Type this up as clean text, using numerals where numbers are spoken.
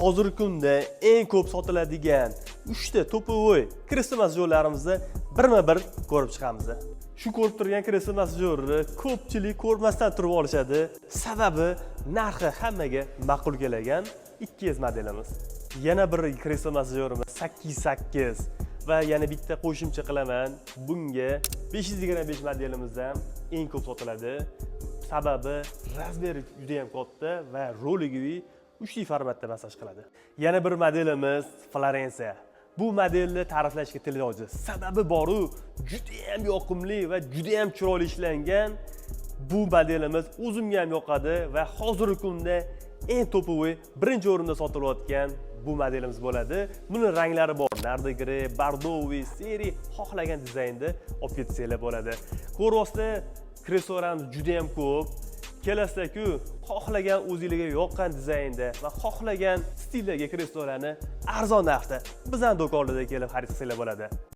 Hozirgi kunda eng ko'p sotiladigan 3 ta to'povoy kreslo masajyorlarimizni birma-bir ko'rib chiqamiz. Shu ko'rib turgan kreslo masajyorni ko'pchilik ko'rmasdan turib olishadi. Sababi narxi hammaga ma'qul kelgan 200 modelimiz. Yana bir kreslo masajyorimiz 8 va yana bitta qo'shimcha qilaman. Bunga 525 modelimiz ham eng ko'p sotiladi. Sababi razmeri juda ham katta va roligiy 3 formatda masaj qiladi. Yana bir modelimiz Florensiya. Bu modelni ta'riflashga til ojiz. Sababi boru juda ham yoqimli va juda ham chiroyli ishlangan. Bu modelimiz o'zimga ham yoqadi va hozirgi kunda eng to'povoy birinchi o'rinda sotilayotgan bu modelimiz bo'ladi. Buni ranglari bor. Nardigre, bordoviy, seri xohlagan dizaynda olib ketsanglar bo'ladi. Ko'ryapsizlar, kreslolarimiz juda ham ko'p. Kelasizlar-ku, xohlagan o'zingizga yoqqan dizaynda va xohlagan stildagi kreslolarni arzon narxda bizning do'konimizga kelib xarid qilsanglar bo'ladi.